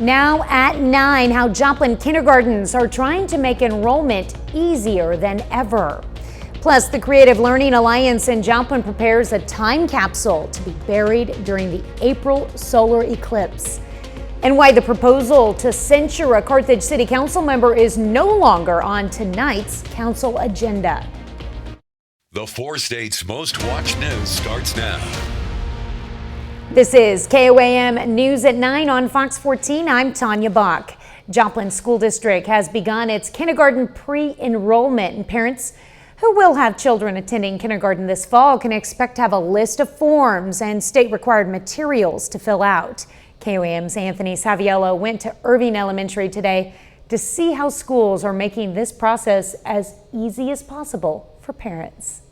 Now at 9, how Joplin kindergartens are trying to make enrollment easier than ever. Plus, the Creative Learning Alliance in Joplin prepares a time capsule to be buried during the April solar eclipse. And why the proposal to censure a Carthage City Council member is no longer on tonight's council agenda. The 4 states' most watched news starts now. This is KOAM News at 9 on Fox 14. I'm Tanya Bach. Joplin School District has begun its kindergarten pre-enrollment, and parents who will have children attending kindergarten this fall can expect to have a list of forms and state-required materials to fill out. KOAM's Anthony Saviello went to Irving Elementary today to see how schools are making this process as easy as possible for parents.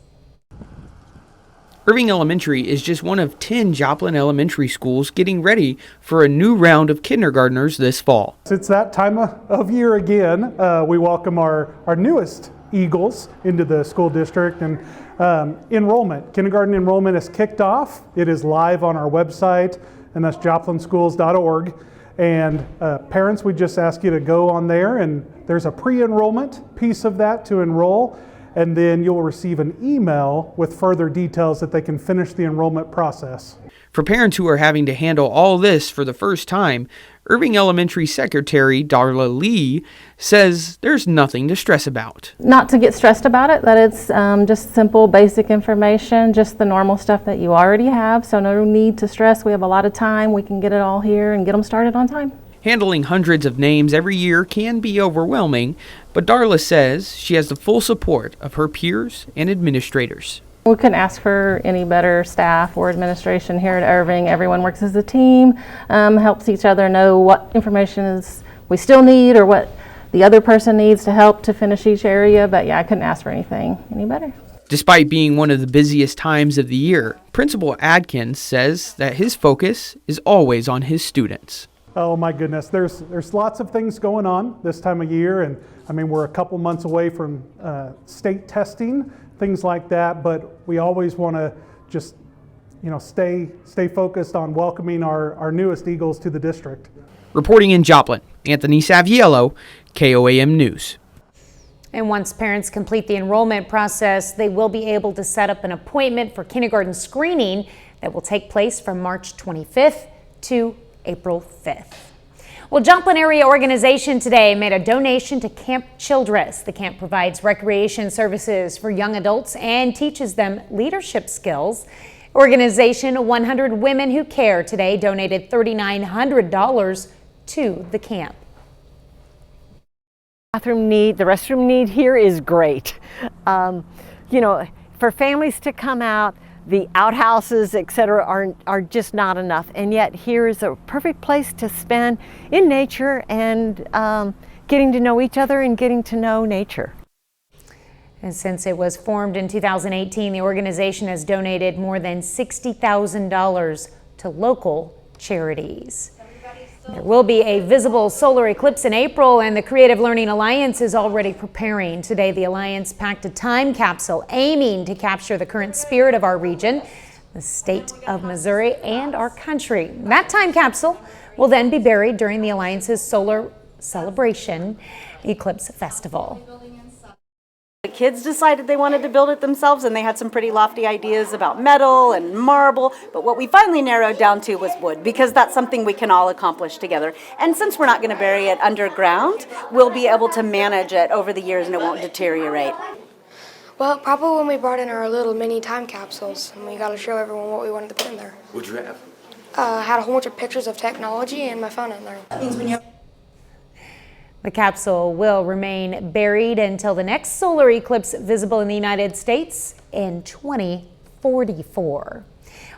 Irving Elementary is just one of 10 Joplin elementary schools getting ready for a new round of kindergartners this fall. It's that time of year again. We welcome our newest Eagles into the school district, and kindergarten enrollment is kicked off. It is live on our website, and that's joplinschools.org. And parents, we just ask you to go on there, and there's a pre-enrollment piece of that to enroll. And then you'll receive an email with further details that they can finish the enrollment process. For parents who are having to handle all this for the first time, Irving Elementary Secretary Darla Lee says there's nothing to stress about. Not to get stressed about it, that it's just simple, basic information, just the normal stuff that you already have, so no need to stress. We have a lot of time. We can get it all here and get them started on time. Handling hundreds of names every year can be overwhelming, but Darla says she has the full support of her peers and administrators. We couldn't ask for any better staff or administration here at Irving. Everyone works as a team, helps each other know what information is we still need or what the other person needs to help to finish each area. But yeah, I couldn't ask for anything any better. Despite being one of the busiest times of the year, Principal Adkins says that his focus is always on his students. Oh my goodness, there's lots of things going on this time of year, and I mean we're a couple months away from state testing, things like that, but we always want to just stay focused on welcoming our newest Eagles to the district. Reporting in Joplin, Anthony Saviello, KOAM News. And once parents complete the enrollment process, they will be able to set up an appointment for kindergarten screening that will take place from March 25th to April 5th. Well, Joplin Area Organization today made a donation to Camp Childress. The camp provides recreation services for young adults and teaches them leadership skills. Organization 100 Women Who Care today donated $3,900 to the camp. The restroom need here is great. For families to come out, the outhouses, etc., are just not enough, and yet here is a perfect place to spend in nature and getting to know each other and getting to know nature. And since it was formed in 2018, the organization has donated more than $60,000 to local charities. There will be a visible solar eclipse in April, and the Creative Learning Alliance is already preparing. Today, the Alliance packed a time capsule aiming to capture the current spirit of our region, the state of Missouri, and our country. That time capsule will then be buried during the Alliance's Solar Celebration Eclipse Festival. The kids decided they wanted to build it themselves, and they had some pretty lofty ideas about metal and marble, but what we finally narrowed down to was wood, because that's something we can all accomplish together. And since we're not going to bury it underground, we'll be able to manage it over the years and it won't deteriorate. Well, probably when we brought in our little mini time capsules, and we got to show everyone what we wanted to put in there. What'd you have? I had a whole bunch of pictures of technology and my phone in there. That means when you The capsule will remain buried until the next solar eclipse visible in the United States in 2044.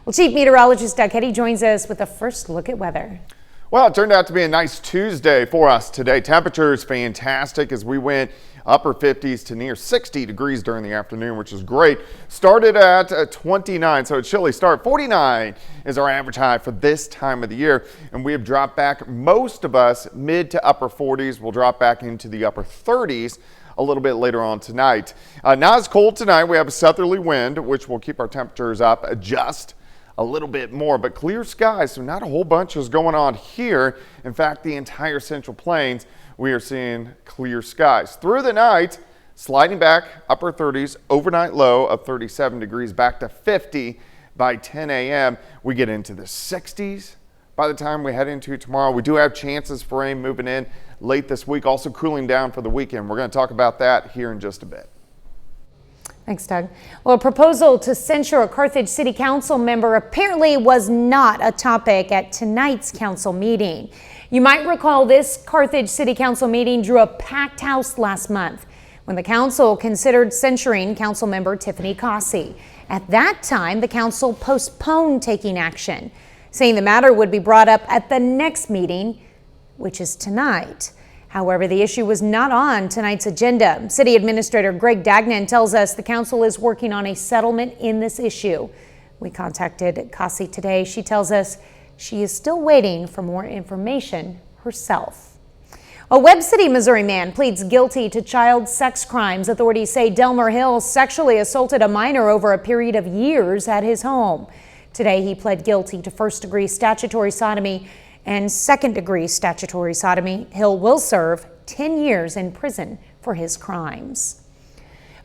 Well, Chief Meteorologist Doug Hetty joins us with a first look at weather. Well, it turned out to be a nice Tuesday for us today. Temperatures fantastic as we went upper 50s to near 60 degrees during the afternoon, which is great. Started at 29, so a chilly start. 49 is our average high for this time of the year, and we have dropped back, most of us, mid to upper 40s. We'll drop back into the upper 30s a little bit later on tonight. Not as cold tonight. We have a southerly wind, which will keep our temperatures up just a little bit more, but clear skies, so not a whole bunch is going on here. In fact, the entire Central Plains, we are seeing clear skies. Through the night, sliding back, upper 30s, overnight low of 37 degrees, back to 50 by 10 a.m. We get into the 60s by the time we head into tomorrow. We do have chances for rain moving in late this week, also cooling down for the weekend. We're going to talk about that here in just a bit. Thanks, Doug. Well, a proposal to censure a Carthage City Council member apparently was not a topic at tonight's council meeting. You might recall this Carthage City Council meeting drew a packed house last month when the council considered censuring council member Tiffany Cossey. At that time, the council postponed taking action, saying the matter would be brought up at the next meeting, which is tonight. However, the issue was not on tonight's agenda. City Administrator Greg Dagnan tells us the council is working on a settlement in this issue. We contacted Cossey today. She tells us she is still waiting for more information herself. A Webb City, Missouri man pleads guilty to child sex crimes. Authorities say Delmer Hill sexually assaulted a minor over a period of years at his home. Today, he pled guilty to first-degree statutory sodomy and second-degree statutory sodomy. Hill will serve 10 years in prison for his crimes.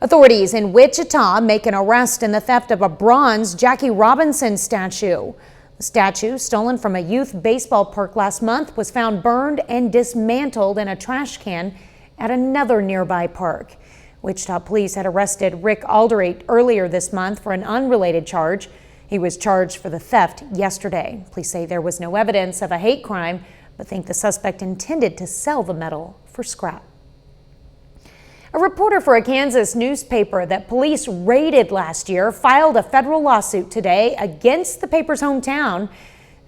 Authorities in Wichita make an arrest in the theft of a bronze Jackie Robinson statue. The statue, stolen from a youth baseball park last month, was found burned and dismantled in a trash can at another nearby park. Wichita police had arrested Rick Alderate earlier this month for an unrelated charge. He was charged for the theft yesterday. Police say there was no evidence of a hate crime, but think the suspect intended to sell the metal for scrap. A reporter for a Kansas newspaper that police raided last year filed a federal lawsuit today against the paper's hometown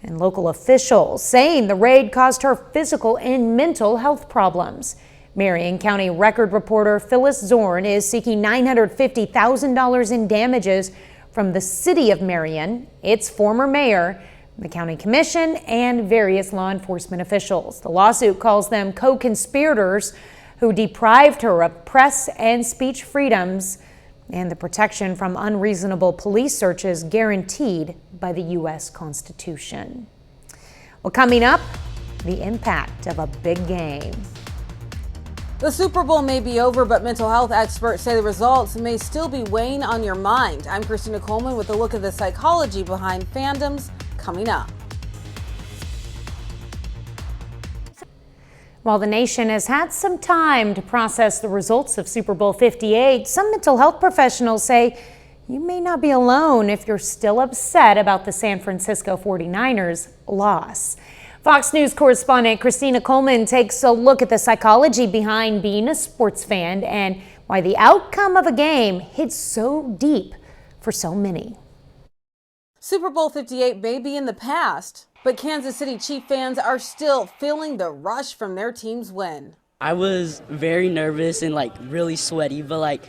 and local officials, saying the raid caused her physical and mental health problems. Marion County Record reporter Phyllis Zorn is seeking $950,000 in damages from the city of Marion, its former mayor, the county commission, and various law enforcement officials. The lawsuit calls them co-conspirators who deprived her of press and speech freedoms and the protection from unreasonable police searches guaranteed by the U.S. Constitution. Well, coming up, the impact of a big game. The Super Bowl may be over, but mental health experts say the results may still be weighing on your mind. I'm Christina Coleman with a look at the psychology behind fandoms coming up. While the nation has had some time to process the results of Super Bowl 58, some mental health professionals say you may not be alone if you're still upset about the San Francisco 49ers loss. Fox News correspondent Christina Coleman takes a look at the psychology behind being a sports fan and why the outcome of a game hits so deep for so many. Super Bowl 58 may be in the past, but Kansas City Chiefs fans are still feeling the rush from their team's win. I was very nervous and really sweaty, but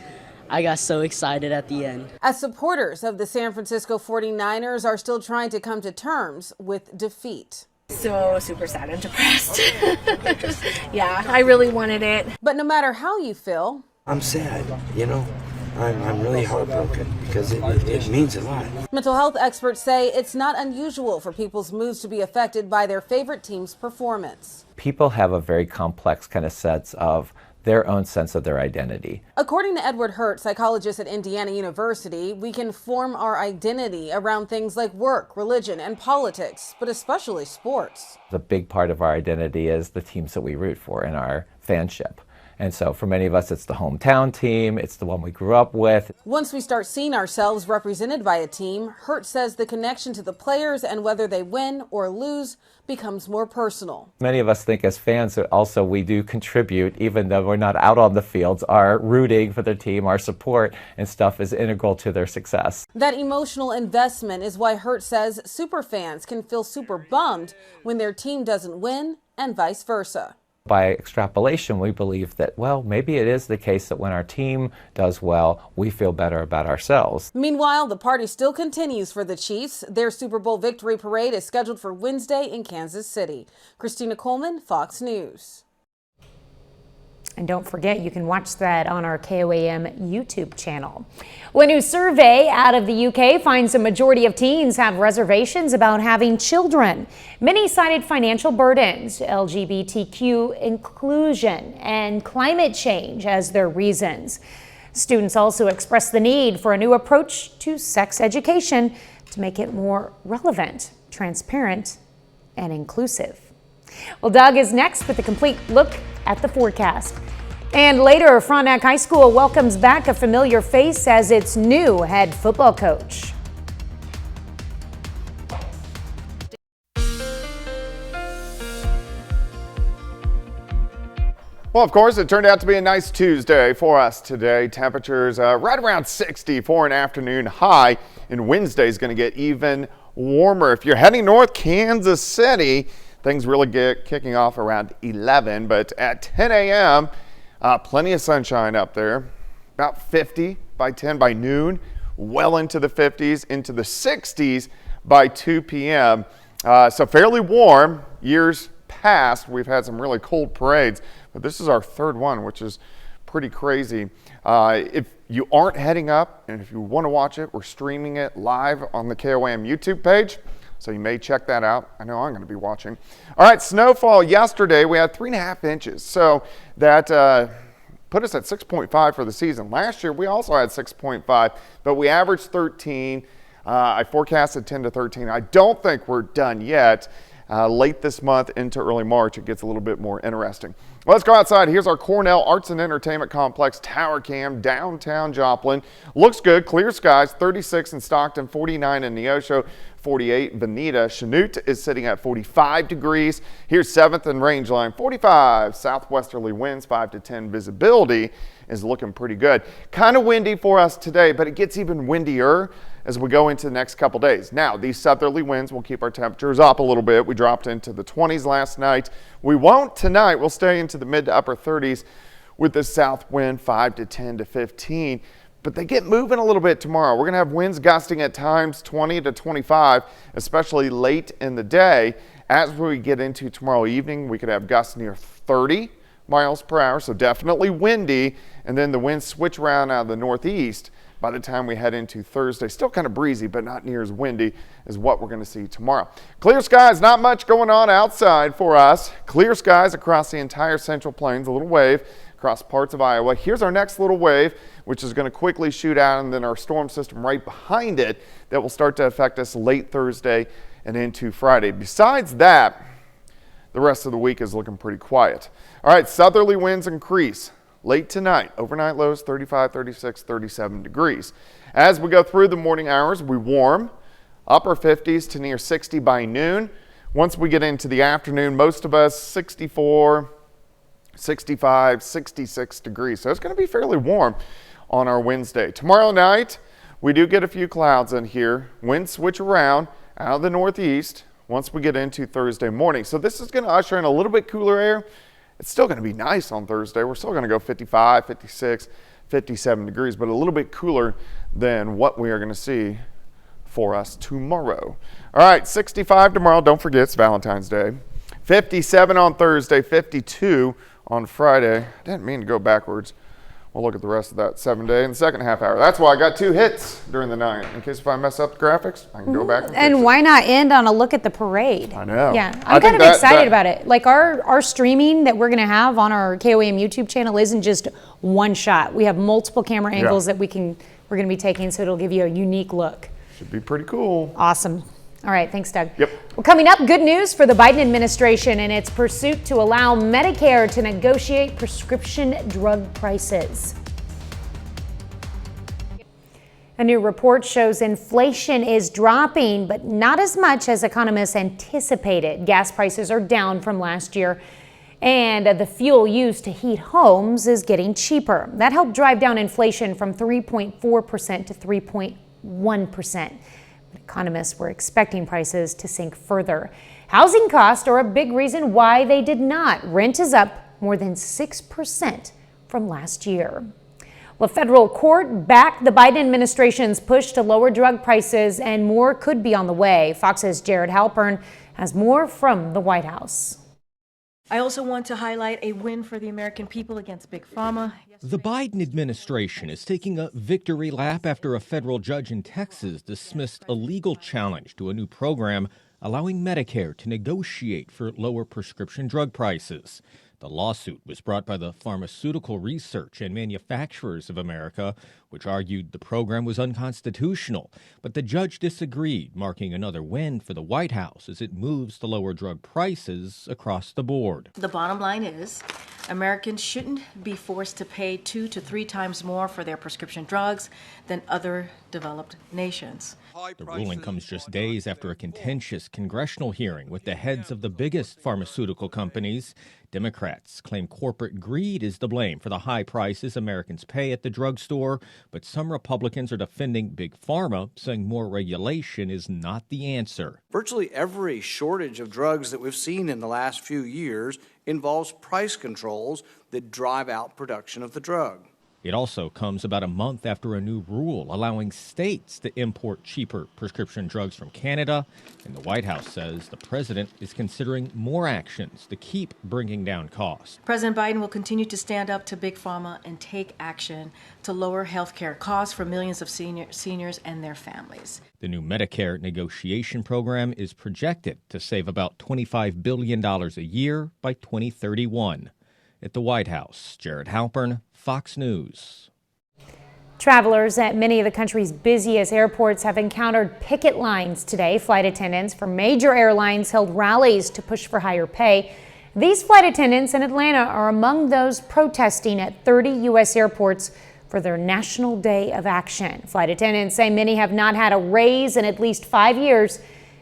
I got so excited at the end. As supporters of the San Francisco 49ers are still trying to come to terms with defeat. So super sad and depressed. Yeah, I really wanted it. But no matter how you feel, I'm sad, I'm really heartbroken because it means a lot. Mental health experts say it's not unusual for people's moods to be affected by their favorite team's performance. People have a very complex kind of sense of their own sense of their identity. According to Edward Hurt, psychologist at Indiana University, we can form our identity around things like work, religion, and politics, but especially sports. A big part of our identity is the teams that we root for in our fanship. And so for many of us, it's the hometown team, it's the one we grew up with. Once we start seeing ourselves represented by a team, Hurt says the connection to the players and whether they win or lose becomes more personal. Many of us think as fans that also we do contribute, even though we're not out on the fields, our rooting for their team, our support and stuff is integral to their success. That emotional investment is why Hurt says super fans can feel super bummed when their team doesn't win and vice versa. By extrapolation, we believe that, maybe it is the case that when our team does well, we feel better about ourselves. Meanwhile, the party still continues for the Chiefs. Their Super Bowl victory parade is scheduled for Wednesday in Kansas City. Christina Coleman, Fox News. And don't forget, you can watch that on our KOAM YouTube channel. Well, a new survey out of the UK finds a majority of teens have reservations about having children. Many cited financial burdens, LGBTQ inclusion, and climate change as their reasons. Students also expressed the need for a new approach to sex education to make it more relevant, transparent, and inclusive. Well, Doug is next with a complete look at the forecast. And later, Frontenac High School welcomes back a familiar face as its new head football coach. Well, of course, it turned out to be a nice Tuesday for us today. Temperatures right around 60 for an afternoon high, and Wednesday is going to get even warmer. If you're heading north, Kansas City, things really get kicking off around 11, but at 10 a.m., plenty of sunshine up there, about 50 by 10 by noon, well into the 50s, into the 60s by 2 p.m. So fairly warm. Years past, we've had some really cold parades, but this is our third one, which is pretty crazy. If you aren't heading up and if you want to watch it, we're streaming it live on the KOAM YouTube page. So you may check that out. I know I'm going to be watching. All right, snowfall yesterday, we had 3.5 inches. So that put us at 6.5 for the season. Last year, we also had 6.5, but we averaged 13. I forecasted 10 to 13. I don't think we're done yet. Late this month into early March, it gets a little bit more interesting. Well, let's go outside. Here's our Cornell Arts and Entertainment Complex Tower Cam, downtown Joplin. Looks good. Clear skies, 36 in Stockton, 49 in Neosho, 48 in Veneta. Chanute is sitting at 45 degrees. Here's 7th and Rangeline, 45. Southwesterly winds, 5 to 10. Visibility is looking pretty good. Kind of windy for us today, but it gets even windier as we go into the next couple days. Now, these southerly winds will keep our temperatures up a little bit. We dropped into the 20s last night. We won't tonight. We'll stay into the mid to upper 30s with the south wind 5 to 10 to 15. But they get moving a little bit tomorrow. We're going to have winds gusting at times 20 to 25, especially late in the day. As we get into tomorrow evening, we could have gusts near 30 miles per hour, so definitely windy. And then the winds switch around out of the northeast by the time we head into Thursday. Still kind of breezy, but not near as windy as what we're going to see tomorrow. Clear skies, not much going on outside for us. Clear skies across the entire Central Plains, a little wave across parts of Iowa. Here's our next little wave, which is going to quickly shoot out, and then our storm system right behind it that will start to affect us late Thursday and into Friday. Besides that, the rest of the week is looking pretty quiet. All right, southerly winds increase. Late tonight, overnight lows 35, 36, 37 degrees. As we go through the morning hours, we warm, upper 50s to near 60 by noon. Once we get into the afternoon, most of us 64, 65, 66 degrees. So it's going to be fairly warm on our Wednesday. Tomorrow night, we do get a few clouds in here. Winds switch around out of the northeast once we get into Thursday morning. So this is going to usher in a little bit cooler air. It's still going to be nice on Thursday. We're still going to go 55, 56, 57 degrees, but a little bit cooler than what we are going to see for us tomorrow. All right, 65 tomorrow. Don't forget, it's Valentine's Day. 57 on Thursday, 52 on Friday. I didn't mean to go backwards. We'll look at the rest of that 7-day in the second half hour. That's why I got 2 hits during the night. In case if I mess up the graphics, I can go back and fix And it. why not end on a look at the parade? I know. Yeah, I'm kind of excited about it. Like our streaming that we're going to have on our KOAM YouTube channel isn't just one shot. We have multiple camera angles that we're going to be taking, so it'll give you a unique look. Should be pretty cool. Awesome. All right, thanks, Doug. Yep. Well, coming up, good news for the Biden administration in its pursuit to allow Medicare to negotiate prescription drug prices. A new report shows inflation is dropping, but not as much as economists anticipated. Gas prices are down from last year, and the fuel used to heat homes is getting cheaper. That helped drive down inflation from 3.4% to 3.1%. Economists were expecting prices to sink further. Housing costs are a big reason why they did not. Rent is up more than 6% from last year. Well, a federal court backed the Biden administration's push to lower drug prices, and more could be on the way. Fox's Jared Halpern has more from the White House. I also want to highlight a win for the American people against Big Pharma. The Biden administration is taking a victory lap after a federal judge in Texas dismissed a legal challenge to a new program allowing Medicare to negotiate for lower prescription drug prices. The lawsuit was brought by the Pharmaceutical Research and Manufacturers of America, which argued the program was unconstitutional. But the judge disagreed, marking another win for the White House as it moves to lower drug prices across the board. The bottom line is Americans shouldn't be forced to pay 2 to 3 times more for their prescription drugs than other developed nations. The ruling comes just days after a contentious congressional hearing with the heads of the biggest pharmaceutical companies. Democrats claim corporate greed is to blame for the high prices Americans pay at the drugstore, but some Republicans are defending Big Pharma, saying more regulation is not the answer. Virtually every shortage of drugs that we've seen in the last few years involves price controls that drive out production of the drug. It also comes about a month after a new rule allowing states to import cheaper prescription drugs from Canada, and the White House says the president is considering more actions to keep bringing down costs. President Biden will continue to stand up to Big Pharma and take action to lower health care costs for millions of seniors and their families. The new Medicare negotiation program is projected to save about $25 billion a year by 2031. At the White House, Jared Halpern, Fox News. Travelers at many of the country's busiest airports have encountered picket lines today. Flight attendants from major airlines held rallies to push for higher pay. These flight attendants in Atlanta are among those protesting at 30 U.S. airports for their National Day of Action. Flight attendants say many have not had a raise in at least 5 years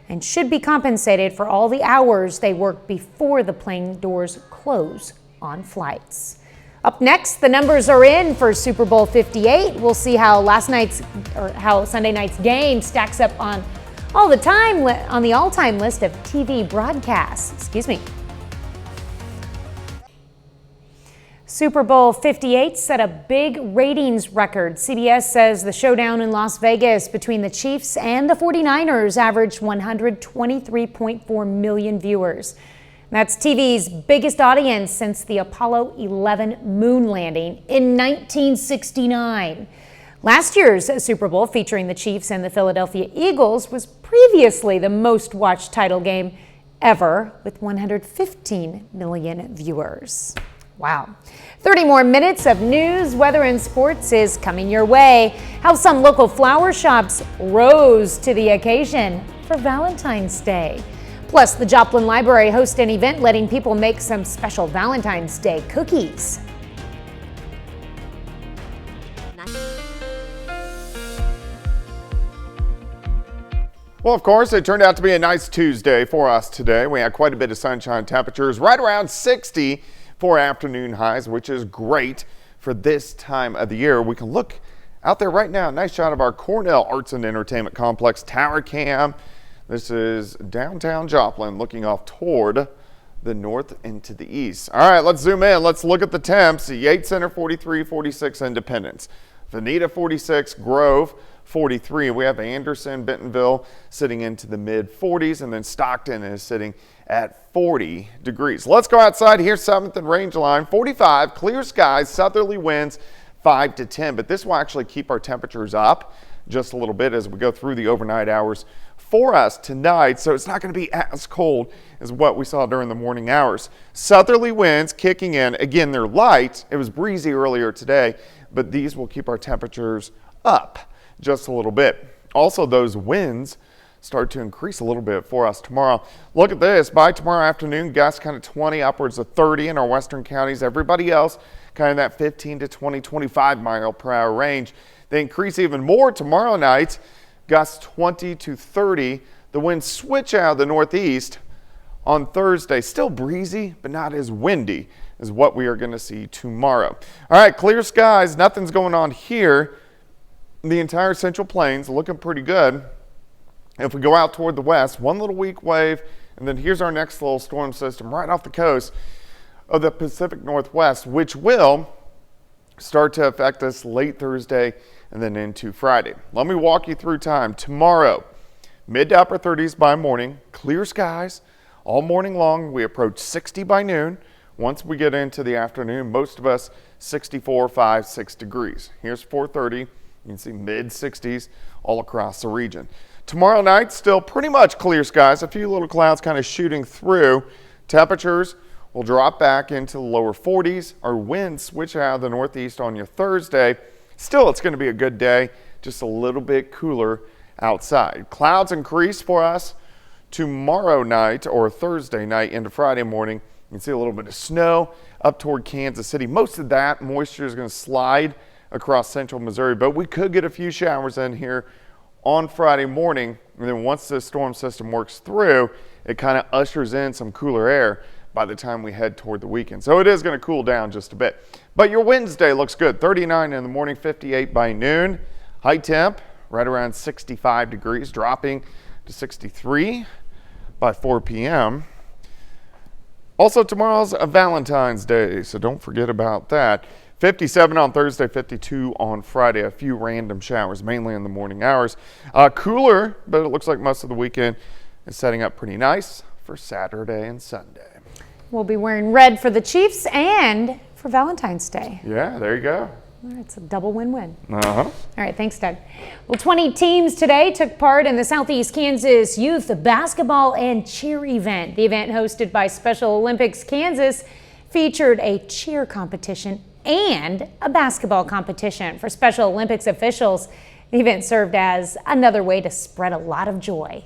and should be compensated for all the hours they work before the plane doors close on flights. Up next, the numbers are in for Super Bowl 58. We'll see how Sunday night's game stacks up on the all-time list of TV broadcasts. Super Bowl 58 set a big ratings record. CBS says the showdown in Las Vegas between the Chiefs and the 49ers averaged 123.4 million viewers. That's TV's biggest audience since the Apollo 11 moon landing in 1969. Last year's Super Bowl featuring the Chiefs and the Philadelphia Eagles was previously the most watched title game ever with 115 million viewers. Wow. 30 more minutes of news, weather, and sports is coming your way. How some local flower shops rose to the occasion for Valentine's Day. Plus, the Joplin Library hosts an event letting people make some special Valentine's Day cookies. Well, of course, it turned out to be a nice Tuesday for us today. We had quite a bit of sunshine, temperatures right around 60 for afternoon highs, which is great for this time of the year. We can look out there right now. Nice shot of our Cornell Arts and Entertainment Complex tower cam. This is downtown Joplin looking off toward the north and to the east. All right, let's zoom in. Let's look at the temps. Yates Center 43, 46 Independence. Veneta 46, Grove 43. We have Anderson, Bentonville sitting into the mid 40s, and then Stockton is sitting at 40 degrees. Let's go outside here. 7th and Rangeline 45, clear skies, southerly winds 5 to 10. But this will actually keep our temperatures up just a little bit as we go through the overnight hours for us tonight, so it's not going to be as cold as what we saw during the morning hours. Southerly winds kicking in. Again, they're light. It was breezy earlier today, but these will keep our temperatures up just a little bit. Also, those winds start to increase a little bit for us tomorrow. Look at this. By tomorrow afternoon, gusts kind of 20, upwards of 30 in our western counties. Everybody else kind of that 15 to 20, 25 mile per hour range. They increase even more tomorrow night. Gusts 20 to 30. The winds switch out of the northeast on Thursday. Still breezy, but not as windy as what we are going to see tomorrow. All right, clear skies. Nothing's going on here. The entire Central Plains looking pretty good. If we go out toward the west, one little weak wave, and then here's our next little storm system right off the coast of the Pacific Northwest, which will start to affect us late Thursday and then into Friday. Let me walk you through time. Tomorrow, mid to upper 30s by morning, clear skies all morning long. We approach 60 by noon. Once we get into the afternoon, most of us 64, 5, 6 degrees. Here's 4:30. You can see mid-60s all across the region. Tomorrow night, still pretty much clear skies. A few little clouds kind of shooting through. Temperatures will drop back into the lower 40s. Our winds switch out of the northeast on your Thursday. Still, it's going to be a good day, just a little bit cooler outside. Clouds increase for us tomorrow night or Thursday night into Friday morning. You can see a little bit of snow up toward Kansas City. Most of that moisture is going to slide across central Missouri, but we could get a few showers in here on Friday morning. And then once this storm system works through, it kind of ushers in some cooler air by the time we head toward the weekend. So it is going to cool down just a bit. But your Wednesday looks good. 39 in the morning, 58 by noon. High temp right around 65 degrees, dropping to 63 by 4 p.m. Also, tomorrow's a Valentine's Day, so don't forget about that. 57 on Thursday, 52 on Friday. A few random showers, mainly in the morning hours. Cooler, but it looks like most of the weekend is setting up pretty nice for Saturday and Sunday. We'll be wearing red for the Chiefs and for Valentine's Day. Yeah, there you go. It's a double win-win. Uh-huh. All right, thanks, Doug. Well, 20 teams today took part in the Southeast Kansas Youth Basketball and Cheer event. The event, hosted by Special Olympics Kansas, featured a cheer competition and a basketball competition. For Special Olympics officials, the event served as another way to spread a lot of joy.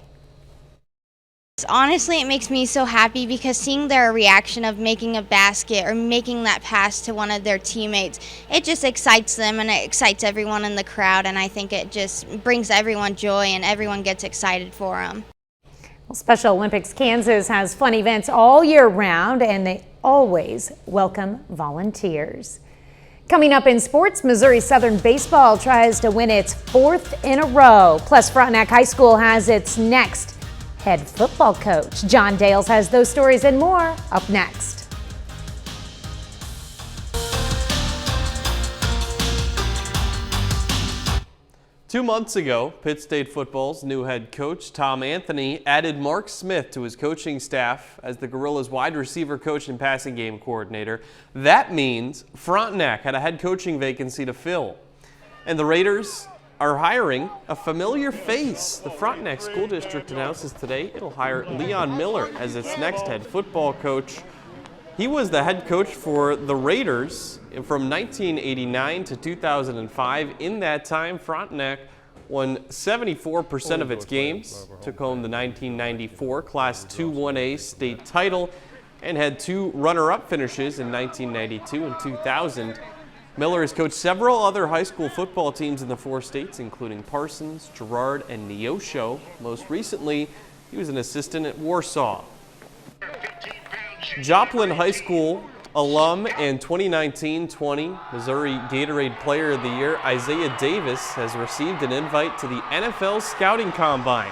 Honestly, it makes me so happy because seeing their reaction of making a basket or making that pass to one of their teammates, it just excites them and it excites everyone in the crowd, and I think it just brings everyone joy and everyone gets excited for them. Well, Special Olympics Kansas has fun events all year round, and they always welcome volunteers. Coming up in sports, Missouri Southern baseball tries to win its 4th in a row. Plus, Frontenac High School has its next head football coach. John Dales has those stories and more up next. Two months ago, Pitt State football's new head coach, Tom Anthony, added Mark Smith to his coaching staff as the Gorillas' wide receiver coach and passing game coordinator. That means Frontenac had a head coaching vacancy to fill. And the Raiders are hiring a familiar face. The Frontenac School District announces today it'll hire Leon Miller as its next head football coach. He was the head coach for the Raiders from 1989 to 2005. In that time, Frontenac won 74% of its games, took home the 1994 Class 2-1A state title, and had 2 runner-up finishes in 1992 and 2000. Miller has coached several other high school football teams in the 4 states, including Parsons, Girard, and Neosho. Most recently, he was an assistant at Warsaw. Joplin High School alum and 2019-20 Missouri Gatorade Player of the Year, Isaiah Davis, has received an invite to the NFL Scouting Combine.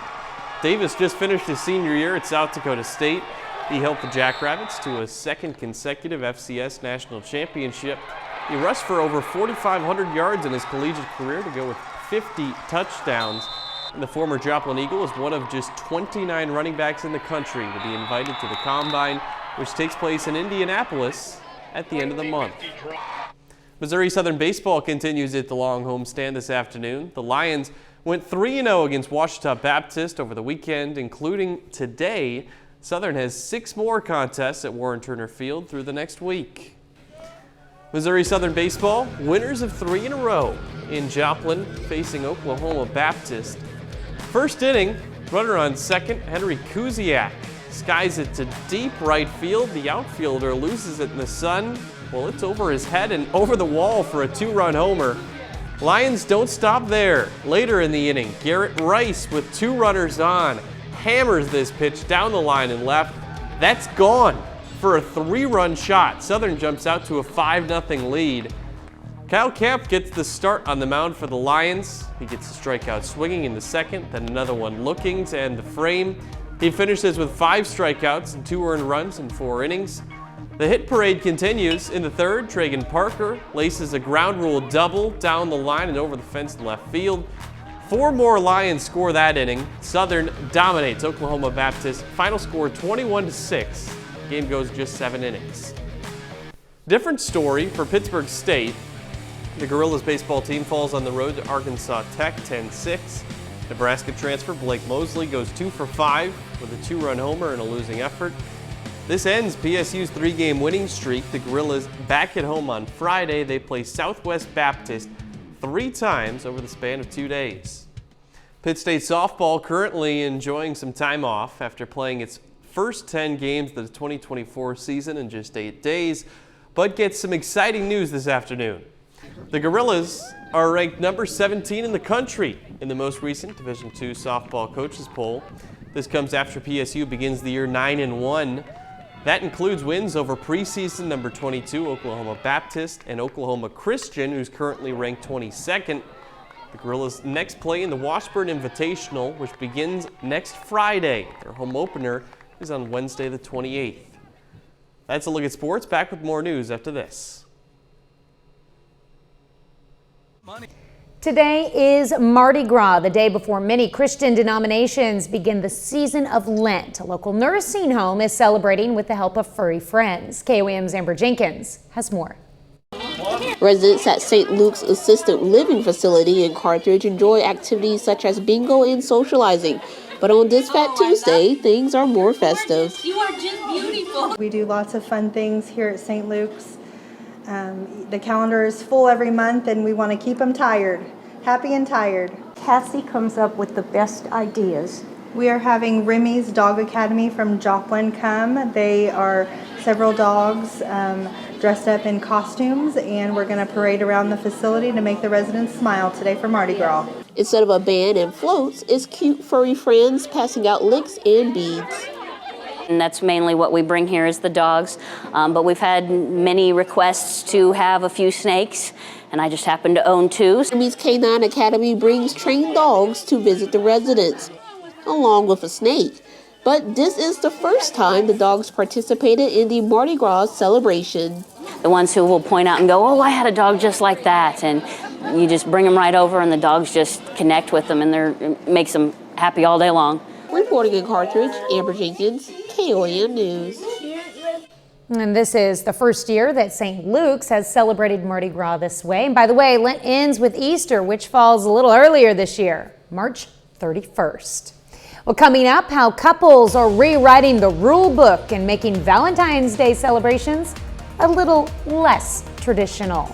Davis just finished his senior year at South Dakota State. He helped the Jackrabbits to a 2nd consecutive FCS National Championship. He rushed for over 4,500 yards in his collegiate career to go with 50 touchdowns. And the former Joplin Eagle is one of just 29 running backs in the country to be invited to the Combine, which takes place in Indianapolis at the end of the month. Missouri Southern baseball continues at the long homestand this afternoon. The Lions went 3-0 against Ouachita Baptist over the weekend, including today. Southern has 6 more contests at Warren Turner Field through the next week. Missouri Southern baseball, winners of 3 in a row in Joplin, facing Oklahoma Baptist. First inning, runner on second, Henry Kuziak skies it to deep right field. The outfielder loses it in the sun. Well, it's over his head and over the wall for a 2-run homer. Lions don't stop there. Later in the inning, Garrett Rice with 2 runners on hammers this pitch down the line and left. That's gone for a 3-run shot. Southern jumps out to a 5-0 lead. Kyle Camp gets the start on the mound for the Lions. He gets a strikeout swinging in the second, then another one looking to end the frame. He finishes with 5 strikeouts and 2 earned runs in 4 innings. The hit parade continues. In the third, Tragan Parker laces a ground rule double down the line and over the fence in left field. 4 more Lions score that inning. Southern dominates Oklahoma Baptist. Final score 21-6. Game goes just 7 innings. Different story for Pittsburgh State. The Gorillas baseball team falls on the road to Arkansas Tech 10-6. Nebraska transfer Blake Mosley goes 2 for 5 with a 2-run homer in a losing effort. This ends PSU's 3-game winning streak. The Gorillas back at home on Friday. They play Southwest Baptist 3 times over the span of 2 days. Pitt State softball currently enjoying some time off after playing its first 10 games of the 2024 season in just 8 days, but gets some exciting news this afternoon. The Gorillas are ranked number 17 in the country in the most recent Division II softball coaches poll. This comes after PSU begins the year 9-1. That includes wins over preseason number 22 Oklahoma Baptist and Oklahoma Christian, who's currently ranked 22nd. The Gorillas next play in the Washburn Invitational, which begins next Friday. Their home opener is on Wednesday the 28th. That's a look at sports. Back with more news after this. Today is Mardi Gras, the day before many Christian denominations begin the season of Lent. A local nursing home is celebrating with the help of furry friends. KOAM's Amber Jenkins has more. Residents at St. Luke's Assisted Living Facility in Carthage enjoy activities such as bingo and socializing. But on this Fat Tuesday, things are more festive. You are just beautiful. We do lots of fun things here at St. Luke's. The calendar is full every month and we want to keep them tired, happy and tired. Cassie comes up with the best ideas. We are having Remy's Dog Academy from Joplin come. They are several dogs dressed up in costumes, and we're going to parade around the facility to make the residents smile today for Mardi Gras. Instead of a band and floats, it's cute furry friends passing out licks and beads. And that's mainly what we bring here is the dogs, but we've had many requests to have a few snakes, and I just happen to own 2. Remy's Canine Academy brings trained dogs to visit the residents, along with a snake. But this is the first time the dogs participated in the Mardi Gras celebration. The ones who will point out and go, oh, I had a dog just like that, and you just bring them right over and the dogs just connect with them, and it makes them happy all day long. Reporting in Carthage, Amber Jenkins, KOAM News. And this is the first year that St. Luke's has celebrated Mardi Gras this way. And by the way, Lent ends with Easter, which falls a little earlier this year, March 31st. Well, coming up, how couples are rewriting the rule book and making Valentine's Day celebrations a little less traditional.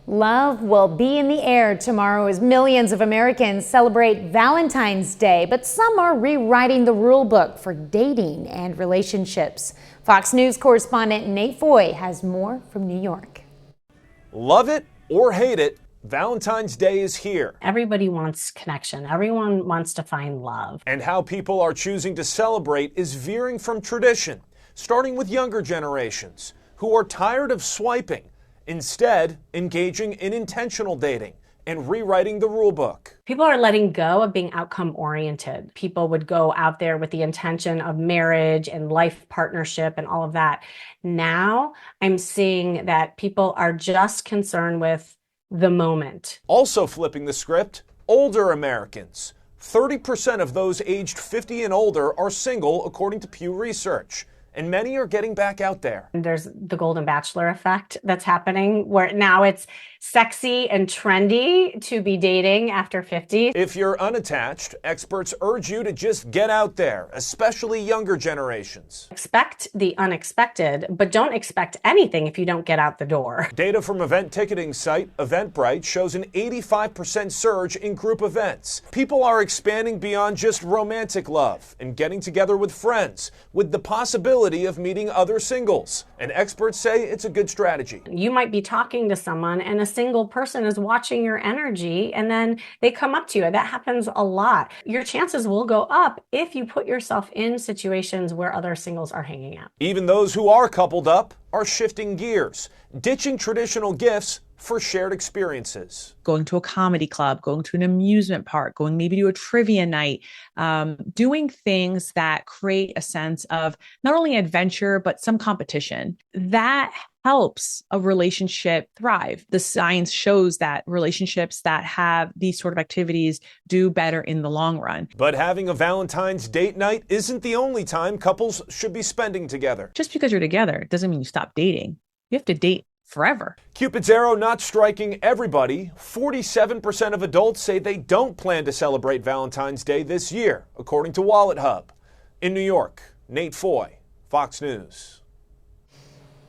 Love will be in the air tomorrow as millions of Americans celebrate Valentine's Day, but some are rewriting the rule book for dating and relationships. Fox News correspondent Nate Foy has more from New York. Love it or hate it, Valentine's Day is here. Everybody wants connection. Everyone wants to find love. And how people are choosing to celebrate is veering from tradition, starting with younger generations who are tired of swiping, instead engaging in intentional dating and rewriting the rule book. People are letting go of being outcome oriented. People would go out there with the intention of marriage and life partnership and all of that. Now I'm seeing that people are just concerned with the moment. Also flipping the script, older Americans. 30% of those aged 50 and older are single, according to Pew Research. And many are getting back out there. There's the Golden Bachelor effect that's happening, where now it's sexy and trendy to be dating after 50. If you're unattached, experts urge you to just get out there, especially younger generations. Expect the unexpected, but don't expect anything if you don't get out the door. Data from event ticketing site Eventbrite shows an 85% surge in group events. People are expanding beyond just romantic love and getting together with friends, with the possibility of meeting other singles. And experts say it's a good strategy. You might be talking to someone and a single person is watching your energy and then they come up to you. That happens a lot. Your chances will go up if you put yourself in situations where other singles are hanging out. Even those who are coupled up are shifting gears, ditching traditional gifts for shared experiences. Going to a comedy club, going to an amusement park, going maybe to a trivia night, doing things that create a sense of not only adventure, but some competition. That helps a relationship thrive. The science shows that relationships that have these sort of activities do better in the long run. But having a Valentine's date night isn't the only time couples should be spending together. Just because you're together doesn't mean you stop dating. You have to date forever. Cupid's arrow not striking everybody. 47% of adults say they don't plan to celebrate Valentine's Day this year, according to Wallet Hub. In New York, Nate Foy, Fox News.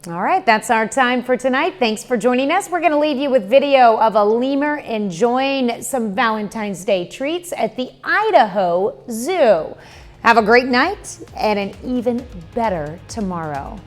All right, that's our time for tonight. Thanks for joining us. We're going to leave you with video of a lemur enjoying some Valentine's Day treats at the Idaho Zoo. Have a great night and an even better tomorrow.